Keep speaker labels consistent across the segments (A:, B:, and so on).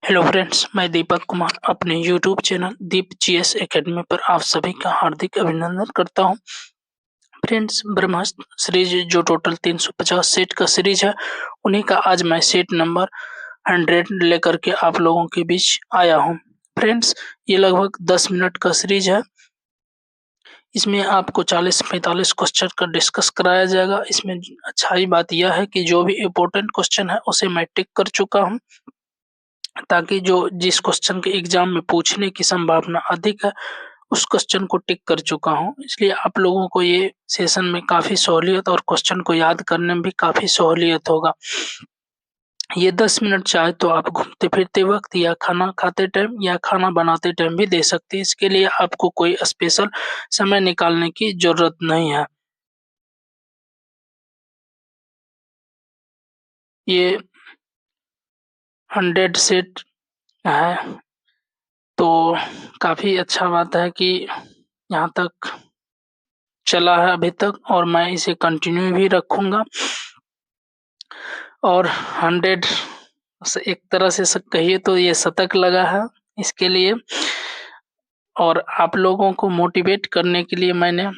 A: Hello friends, मैं दीपक कुमार अपने YouTube channel दीप GS academy पर आप सभी का हार्दिक अभिनंदन करता हूं। फ्रेंड्स, ब्रह्मास्त्र सीरीज जो टोटल 350 सेट का सीरीज है, उन्हीं का आज मैं सेट नंबर 100 लेकर के आप लोगों के बीच आया हूं। फ्रेंड्स, ये लगभग 10 मिनट का सीरीज है। इसमें आपको 40-45 क्वेश्चन का डिस्कस कराया जाएगा। इसमें अच्छाई बात यह है कि जो भी इम्पोर्टेंट क्वेश्चन है उसे मैं टिक कर चुका हूं, ताकि जो जिस क्वेश्चन के एग्जाम में पूछने की संभावना अधिक है उस क्वेश्चन को टिक कर चुका हूं। इसलिए आप लोगों को ये सेशन में काफी सहूलियत और क्वेश्चन को याद करने में भी काफी सहूलियत होगा। ये 10 मिनट चाहे तो आप घूमते फिरते वक्त या खाना खाते टाइम या खाना बनाते टाइम भी दे सकते हैं। इसके लिए आपको कोई स्पेशल समय निकालने की जरूरत नहीं है। ये 100 सेट है, तो काफी अच्छा बात है कि यहाँ तक चला है अभी तक, और मैं इसे कंटिन्यू भी रखूंगा। और 100 से एक तरह से कहिए तो ये शतक लगा है इसके लिए। और आप लोगों को मोटिवेट करने के लिए मैंने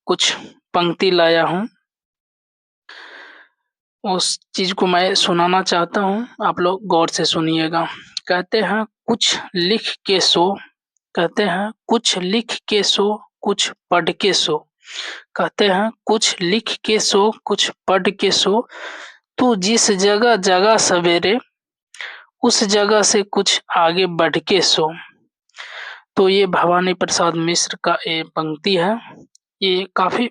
A: कुछ पंक्ति लाया हूँ, उस चीज को मैं सुनाना चाहता हूँ, आप लोग गौर से सुनिएगा। कहते हैं कुछ लिख के सो, कहते हैं कुछ लिख के सो, कुछ पढ़ के सो। कहते हैं कुछ लिख के सो, कुछ पढ़ के सो, तू जिस जगह जगह सवेरे, उस जगह से कुछ आगे बढ़ के सो। तो ये भवानी प्रसाद मिश्र का ये पंक्ति है। ये काफी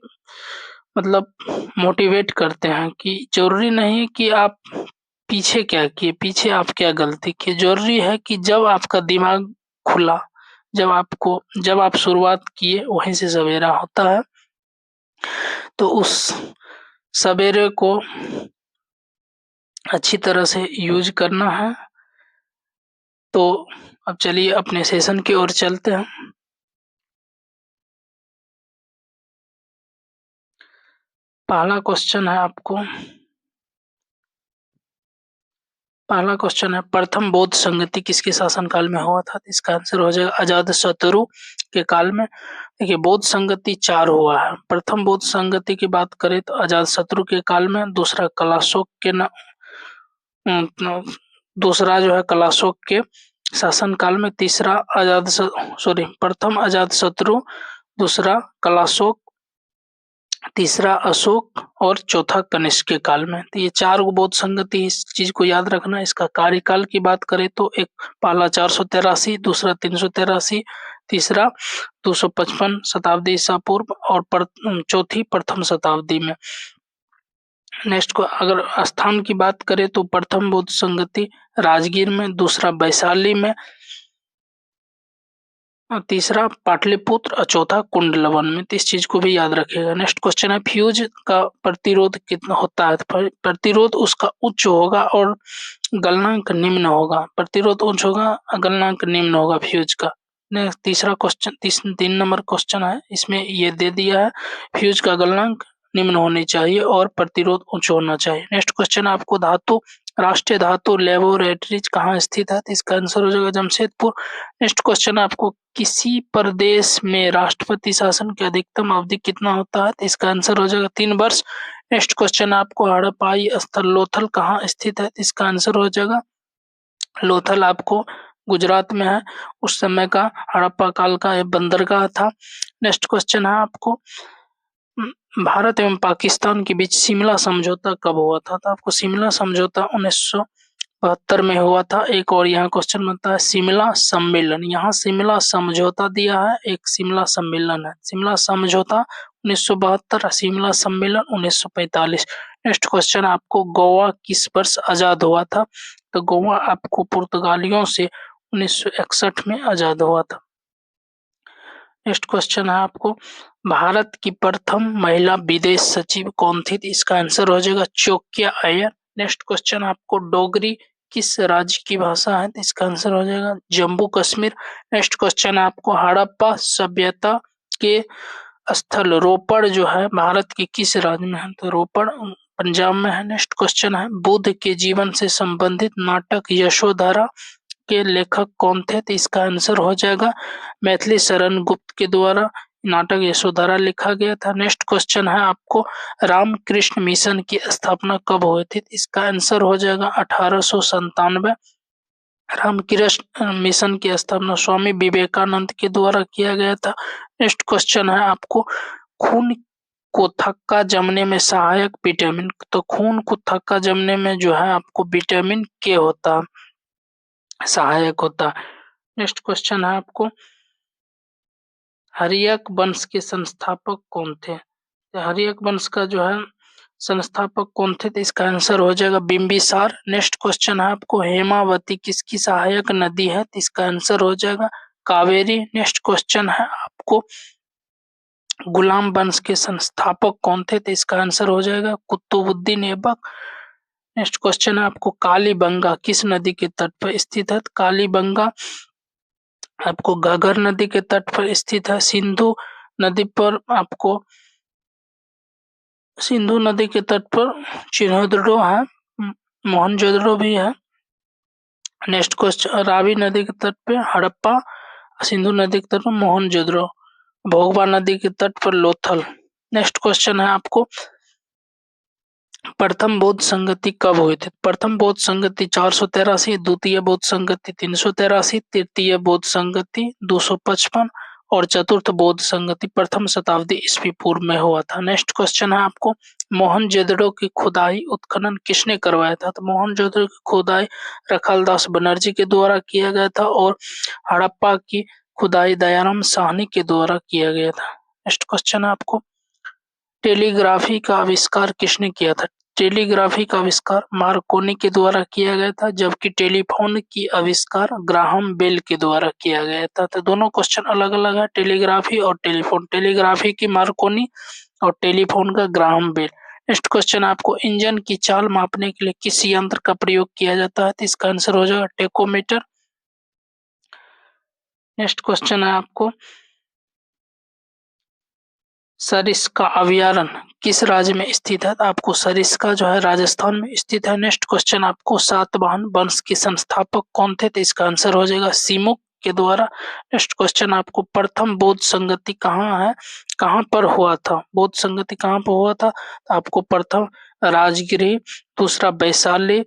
A: मतलब मोटिवेट करते हैं कि जरूरी नहीं कि आप पीछे क्या किए, पीछे आप क्या गलती किए। जरूरी है कि जब आपका दिमाग खुला, जब आप शुरुआत किए, वहीं से सवेरा होता है। तो उस सवेरे को अच्छी तरह से यूज करना है। तो अब चलिए अपने सेशन की ओर चलते हैं। पहला क्वेश्चन है प्रथम बौद्ध संगति किसके शासनकाल में हुआ था? इसका आंसर हो जाएगा अजातशत्रु के काल में। देखिए, बौद्ध संगति 4 हुआ है। प्रथम बौद्ध संगति की बात करें तो अजातशत्रु के काल में, दूसरा कलाशोक के शासन काल में, प्रथम अजातशत्रु, दूसरा कलाशोक, तीसरा अशोक और चौथा कनिष्क के काल में। तो ये 4 बौद्ध संगति, इस चीज को याद रखना। इसका कार्यकाल की बात करें तो एक पहला 483, दूसरा 383, तीसरा 255 शताब्दी ईसा पूर्व और चौथी प्रथम शताब्दी में। नेक्स्ट को अगर स्थान की बात करें तो प्रथम बौद्ध संगति राजगीर में, दूसरा वैशाली में, तीसरा पाटलिपुत्र और चौथा कुंडलवन में। तो इस चीज को भी याद रखिएगा। नेक्स्ट क्वेश्चन है फ्यूज का प्रतिरोध कितना होता है? प्रतिरोध उसका उच्च होगा और गलनांक निम्न होगा। प्रतिरोध उच्च होगा, गलनांक निम्न होगा फ्यूज का। तीसरा क्वेश्चन, 3 नंबर क्वेश्चन है, इसमें ये दे दिया है फ्यूज का गलनांक निम्न होनी चाहिए और प्रतिरोध उच्च होना चाहिए। नेक्स्ट क्वेश्चन आपको राष्ट्रीय धातु लेबोरेटरीज कहाँ स्थित है? तो इसका आंसर हो जाएगा जमशेदपुर। नेक्स्ट क्वेश्चन आपको किसी प्रदेश में राष्ट्रपति शासन की अधिकतम अवधि कितना होता है? तो इसका आंसर हो जाएगा 3 वर्ष। नेक्स्ट क्वेश्चन आपको हड़प्पाई स्थल लोथल कहाँ स्थित है? तो इसका आंसर हो जाएगा लोथल आपको गुजरात में है। उस समय का हड़प्पा काल का यह बंदरगाह था। नेक्स्ट क्वेश्चन है आपको भारत एवं पाकिस्तान के बीच शिमला समझौता कब हुआ था? तो आपको शिमला समझौता 1972 में हुआ था। एक और यहाँ क्वेश्चन बनता है शिमला सम्मेलन। यहाँ शिमला समझौता दिया है, एक शिमला सम्मेलन है। शिमला समझौता 1972, शिमला सम्मेलन 1945। नेक्स्ट क्वेश्चन आपको गोवा किस वर्ष आजाद हुआ था? तो गोवा आपको पुर्तगालियों से 1961 में आजाद हुआ था। नेक्स्ट क्वेश्चन है आपको भारत की प्रथम महिला विदेश सचिव कौन थी? इसका आंसर हो जाएगा चोक्या अय्यर। नेक्स्ट क्वेश्चन आपको डोगरी किस राज्य की भाषा है? इसका आंसर हो जाएगा जम्मू कश्मीर। नेक्स्ट क्वेश्चन आपको हड़प्पा सभ्यता के स्थल रोपड़ जो है भारत के किस राज्य में है? तो रोपड़ पंजाब में है। नेक्स्ट क्वेश्चन है बुद्ध के जीवन से संबंधित नाटक यशोधरा के लेखक कौन थे? तो इसका आंसर हो जाएगा मैथिली शरण गुप्त के द्वारा नाटक यशोधरा लिखा गया था। नेक्स्ट क्वेश्चन है आपको, रामकृष्ण मिशन की स्थापना कब हुई थी? इसका आंसर हो जाएगा 1897। रामकृष्ण मिशन की स्थापना स्वामी विवेकानंद के द्वारा किया गया था। नेक्स्ट क्वेश्चन है आपको, खून को थक्का जमने में सहायक विटामिन, तो खून को थक्का जमने में जो है आपको विटामिन के होता सहायक होता। नेक्स्ट क्वेश्चन है आपको, हर्यक वंश के संस्थापक कौन थे? हर्यक वंश का जो है संस्थापक कौन थे? तो इसका आंसर हो जाएगा बिंबिसार। नेक्स्ट क्वेश्चन है आपको, हेमावती किसकी सहायक नदी है? तो इसका आंसर हो जाएगा कावेरी। नेक्स्ट क्वेश्चन है आपको, गुलाम वंश के संस्थापक कौन थे? तो इसका आंसर हो जाएगा कुतुबुद्दीन ऐबक। नेक्स्ट क्वेश्चन है आपको, कालीबंगा किस नदी के तट पर स्थित है? कालीबंगा आपको घग्गर नदी के तट पर स्थित है। सिंधु नदी पर आपको सिंधु नदी के तट पर चिन्होदड़ो है, मोहनजोदड़ो भी है। नेक्स्ट क्वेश्चन, रावी नदी के तट पे हड़प्पा, सिंधु नदी के तट पर मोहनजोदड़ो, भोगवा नदी के तट पर लोथल। नेक्स्ट क्वेश्चन है आपको, प्रथम बौद्ध संगति कब हुई थी? प्रथम बौद्ध संगति 483, द्वितीय बौद्ध संगति 383, तृतीय बौद्ध संगति 255 और चतुर्थ बौद्ध संगति प्रथम शताब्दी ईस्वी पूर्व में हुआ था। नेक्स्ट क्वेश्चन है आपको, मोहनजोदड़ो की खुदाई उत्खनन किसने करवाया था? तो मोहनजोदड़ो की खुदाई रखलदास बनर्जी के द्वारा किया गया था और हड़प्पा की खुदाई दयाराम साहनी के द्वारा किया गया था। नेक्स्ट क्वेश्चन है आपको, टेलीग्राफी का आविष्कार किसने किया था? टेलीग्राफी का आविष्कार मार्कोनी के द्वारा किया गया था, जबकि टेलीफोन की आविष्कार ग्राहम बेल के द्वारा किया गया था। तो दोनों क्वेश्चन अलग अलग है, टेलीग्राफी और टेलीफोन। टेलीग्राफी की मार्कोनी और टेलीफोन का ग्राहम बेल। नेक्स्ट क्वेश्चन आपको, इंजन की चाल मापने के लिए किस यंत्र का प्रयोग किया जाता है? तो इसका आंसर हो जाएगा टेकोमीटर। नेक्स्ट क्वेश्चन है आपको, सरिस्का अभयारण्य किस राज्य में स्थित है? आपको सरिस्का जो है राजस्थान में स्थित है। नेक्स्ट क्वेश्चन आपको, सातवाहन वंश के संस्थापक कौन थे? तो इसका आंसर हो जाएगा सिमुक के द्वारा। नेक्स्ट क्वेश्चन आपको, प्रथम बौद्ध संगति कहाँ पर हुआ था? बौद्ध संगति कहाँ पर हुआ था? तो आपको प्रथम राजगिरी, दूसरा वैशाली,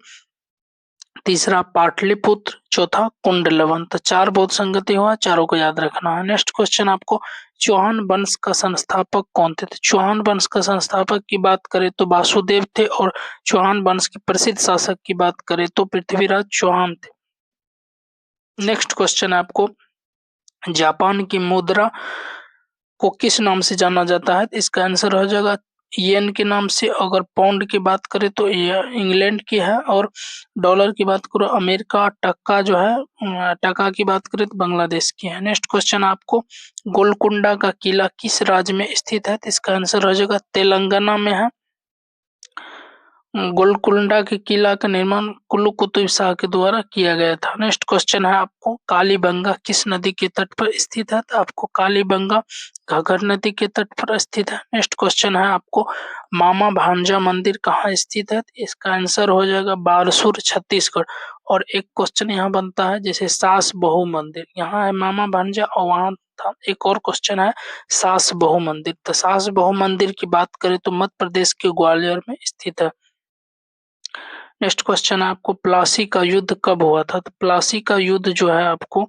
A: तीसरा पाटलिपुत्र, चौथा कुंडलवन। तो 4 बौद्ध संगति हुआ, चारों को याद रखना है। नेक्स्ट क्वेश्चन आपको, चौहान वंश का संस्थापक कौन थे? तो चौहान वंश का संस्थापक की बात करें तो वासुदेव थे और चौहान वंश के प्रसिद्ध शासक की बात करें तो पृथ्वीराज चौहान थे। नेक्स्ट क्वेश्चन आपको, जापान की मुद्रा को किस नाम से जाना जाता है? इसका आंसर हो जाएगा येन के नाम से। अगर पाउंड की बात करें तो ये इंग्लैंड की है और डॉलर की बात करो अमेरिका, टक्का जो है टका की बात करें तो बांग्लादेश की है। नेक्स्ट क्वेश्चन आपको, गोलकुंडा का किला किस राज्य में स्थित है? तो इसका आंसर हो जाएगा तेलंगाना में है। गोलकुंडा के किला का निर्माण कुल्लू कुतुब शाह के द्वारा किया गया था। नेक्स्ट क्वेश्चन है आपको, कालीबंगा किस नदी के तट पर स्थित है? तो आपको कालीबंगा घग्गर नदी के तट पर स्थित है। नेक्स्ट क्वेश्चन है आपको, मामा भांजा मंदिर कहाँ स्थित है? इसका आंसर हो जाएगा बारसूर, छत्तीसगढ़। और एक क्वेश्चन यहाँ बनता है जैसे सास बहू मंदिर, यहाँ है मामा भांजा और वहां था। एक और क्वेश्चन है सास बहू मंदिर, तो सास बहू मंदिर की बात करें तो मध्य प्रदेश के ग्वालियर में स्थित है। नेक्स्ट क्वेश्चन है आपको, प्लासी का युद्ध कब हुआ था? तो प्लासी का युद्ध जो है आपको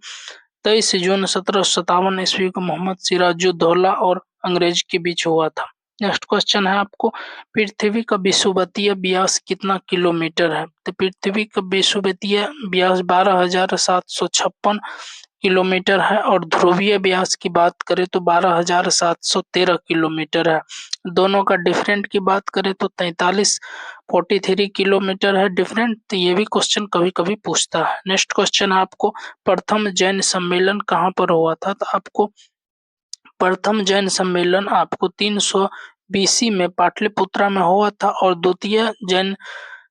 A: 23 जून 1757 ईस्वी को मोहम्मद सिराजुद्दौला और अंग्रेज के बीच हुआ था। नेक्स्ट क्वेश्चन है आपको, पृथ्वी का विषुवतीय व्यास कितना किलोमीटर है? तो पृथ्वी का विषुवतीय व्यास 12,756 किलोमीटर है और ध्रुवीय व्यास की बात करें तो 12,713 किलोमीटर है। दोनों का डिफरेंट की बात करें तो 43 किलोमीटर है डिफरेंट। तो ये भी क्वेश्चन कभी कभी पूछता है। नेक्स्ट क्वेश्चन आपको, प्रथम जैन सम्मेलन कहाँ पर हुआ था? तो आपको प्रथम जैन सम्मेलन आपको 300 BC में पाटलिपुत्रा में हुआ था और द्वितीय जैन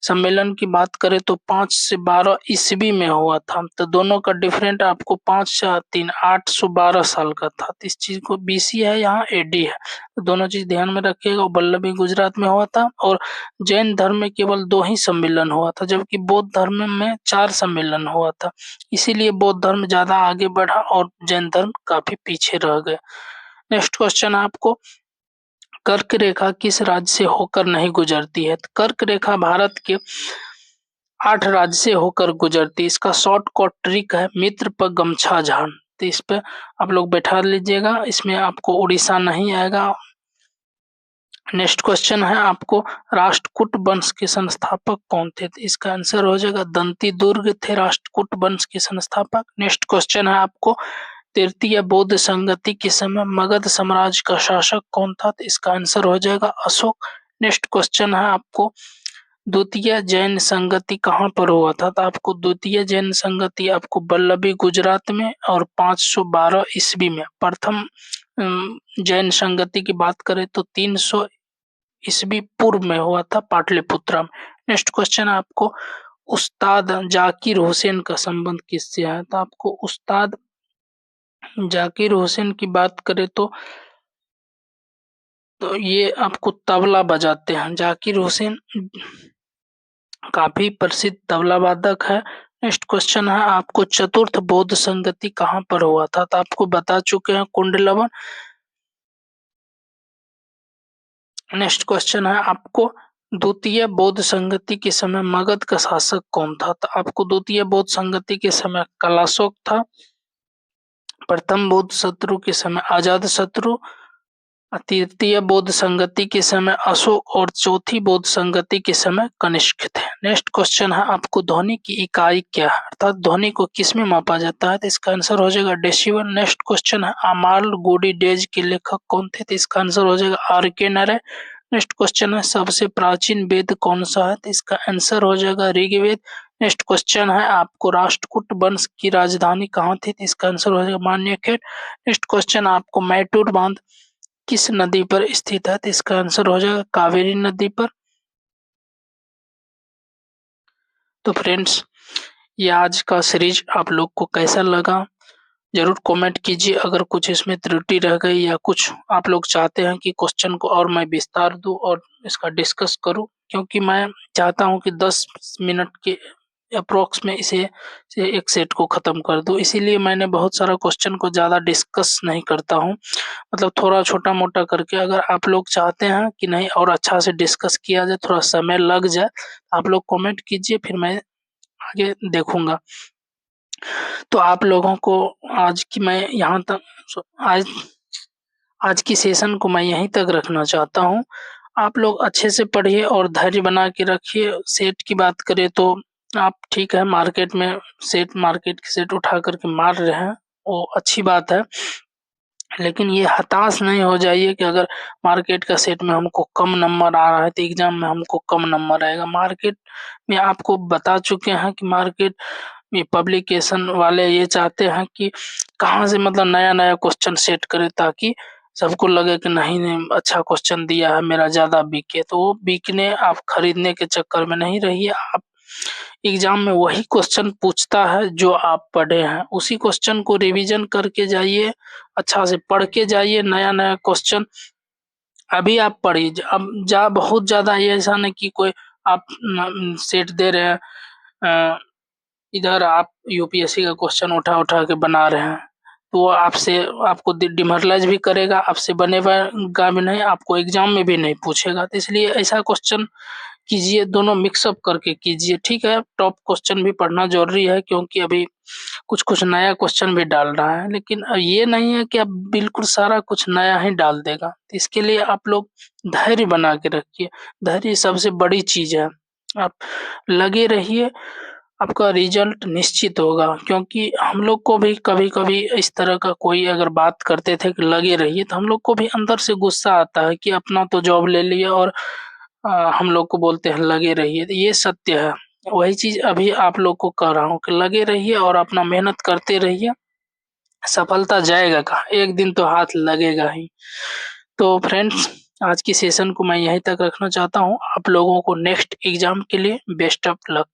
A: सम्मेलन की बात करें तो 5 से 12 ईस्वी में हुआ था, तो दोनों का डिफरेंट आपको 5 या 3 812 साल का था। तो इस चीज को बीसी है, यहाँ एडी है, तो दोनों चीज ध्यान में रखिएगा। वल्लभी गुजरात में हुआ था और जैन धर्म में केवल 2 ही सम्मेलन हुआ था, जबकि बौद्ध धर्म में 4 सम्मेलन हुआ था। इसीलिए बौद्ध धर्म ज्यादा आगे बढ़ा और जैन धर्म काफी पीछे रह गए। नेक्स्ट क्वेश्चन आपको, कर्क रेखा किस राज्य से होकर नहीं गुजरती है? तो कर्क रेखा भारत के 8 राज्य से होकर गुजरती है। इसका शॉर्टकट ट्रिक है मित्र पर गमछा झाड़। तो इस पे आप लोग बैठा लीजिएगा, इसमें आपको उड़ीसा नहीं आएगा। नेक्स्ट क्वेश्चन है आपको, राष्ट्रकूट वंश के संस्थापक कौन थे? तो इसका आंसर हो जाएगा दंती दुर्ग थे राष्ट्रकूट वंश के संस्थापक। नेक्स्ट क्वेश्चन है आपको, तृतीय बौद्ध संगति के समय मगध साम्राज्य का शासक कौन था? तो इसका आंसर हो जाएगा अशोक। नेक्स्ट क्वेश्चन है आपको, द्वितीय जैन संगति कहाँ पर हुआ था? तो आपको द्वितीय जैन संगति आपको वल्लभी गुजरात में और 512 ईस्वी में। प्रथम जैन संगति की बात करें तो 300 ईस्वी पूर्व में हुआ था पाटलिपुत्र में। नेक्स्ट क्वेश्चन आपको, उस्ताद जाकिर हुसैन का संबंध किससे है? तो आपको उस्ताद जाकिर हुसैन की बात करें तो ये आपको तबला बजाते हैं। जाकिर हुसैन काफी प्रसिद्ध तबला वादक है। नेक्स्ट क्वेश्चन है आपको, चतुर्थ बौद्ध संगति कहाँ पर हुआ था? तो आपको बता चुके हैं कुंडलवन। नेक्स्ट क्वेश्चन है आपको, द्वितीय बौद्ध संगति के समय मगध का शासक कौन था? तो आपको द्वितीय बौद्ध संगति के समय कलाशोक था, प्रथम बौद्ध शत्रु के समय अजात शत्रु, तृतीय बौद्ध संगति के समय अशोक और चौथी बौद्ध संगति के समय कनिष्क थे। नेक्स्ट क्वेश्चन है आपको, ध्वनि की इकाई क्या है, अर्थात ध्वनि को किसमें मापा जाता है? तो इसका आंसर हो जाएगा डेसिबल। नेक्स्ट क्वेश्चन है, अमाल गुडी डेज के लेखक कौन थे? तो इसका आंसर हो जाएगा आर.के. नरे। नेक्स्ट क्वेश्चन है, सबसे प्राचीन वेद कौन सा है? तो इसका आंसर हो जाएगा ऋग्वेद। नेक्स्ट क्वेश्चन है आपको, राष्ट्रकूट वंश की राजधानी कहाँ थी? तो इसका आंसर हो जाएगा मान्यखेड़। नेक्स्ट क्वेश्चन आपको, मैटूर बांध किस नदी पर स्थित है? तो इसका आंसर हो जाएगा कावेरी नदी पर। तो फ्रेंड्स, ये आज का सीरीज आप लोग को कैसा लगा जरूर कमेंट कीजिए। अगर कुछ इसमें त्रुटि रह गई या कुछ आप लोग चाहते हैं कि क्वेश्चन को और मैं विस्तार दूं और इसका डिस्कस करूं, क्योंकि मैं चाहता हूं कि 10 मिनट के अप्रोक्स में इसे एक सेट को खत्म कर दूं, इसीलिए मैंने बहुत सारा क्वेश्चन को ज़्यादा डिस्कस नहीं करता हूं, मतलब थोड़ा छोटा मोटा करके। अगर आप लोग चाहते हैं कि नहीं और अच्छा से डिस्कस किया जाए, थोड़ा समय लग जाए, आप लोग कमेंट कीजिए, फिर मैं आगे देखूंगा। तो आप लोगों को आज की मैं यहाँ तक आज की सेशन को मैं यहीं तक रखना चाहता हूँ। आप लोग अच्छे से पढ़िए और धैर्य बना के रखिए। सेट की बात करें तो आप ठीक है, मार्केट के सेट उठा करके मार रहे हैं, वो अच्छी बात है, लेकिन ये हताश नहीं हो जाइए कि अगर मार्केट का सेट में हमको कम नंबर आ रहा है तो एग्जाम में हमको कम नंबर आएगा। मार्केट में आपको बता चुके हैं कि मार्केट में पब्लिकेशन वाले ये चाहते हैं कि कहाँ से मतलब नया नया क्वेश्चन सेट करें, ताकि सबको लगे कि नहीं नहीं अच्छा क्वेश्चन दिया है, मेरा ज्यादा बिके। तो वो बिकने आप खरीदने के चक्कर में नहीं रहिए। आप एग्जाम में वही क्वेश्चन पूछता है जो आप पढ़े हैं, उसी क्वेश्चन को रिवीजन करके जाइए, अच्छा से पढ़ के जाइए। नया नया क्वेश्चन अभी आप पढ़िए, अब बहुत ज्यादा ये ऐसा नहीं कि कोई आप सेट दे रहे हैं, इधर आप यूपीएससी का क्वेश्चन उठा उठा के बना रहे हैं, तो वो आपको डिमोरलाइज भी करेगा, आपसे बनेगा भी नहीं, आपको एग्जाम में भी नहीं पूछेगा। तो इसलिए ऐसा क्वेश्चन कीजिए, दोनों मिक्सअप करके कीजिए। ठीक है, टॉप क्वेश्चन भी पढ़ना जरूरी है, क्योंकि अभी कुछ कुछ नया क्वेश्चन भी डाल रहा है, लेकिन ये नहीं है कि आप बिल्कुल सारा कुछ नया ही डाल देगा। तो इसके लिए आप लोग धैर्य बना के रखिए, धैर्य सबसे बड़ी चीज है। आप लगे रहिए, आपका रिजल्ट निश्चित होगा। क्योंकि हम लोग को भी कभी कभी इस तरह का कोई अगर बात करते थे कि लगे रहिए, तो हम लोग को भी अंदर से गुस्सा आता है कि अपना तो जॉब ले लिया और हम लोग को बोलते हैं लगे रहिए। तो ये सत्य है, वही चीज अभी आप लोग को कह रहा हूँ कि लगे रहिए और अपना मेहनत करते रहिए। सफलता जाएगा कहाँ, एक दिन तो हाथ लगेगा ही। तो फ्रेंड्स, आज की सेशन को मैं यहीं तक रखना चाहता हूँ। आप लोगों को नेक्स्ट एग्ज़ाम के लिए बेस्ट ऑफ लक।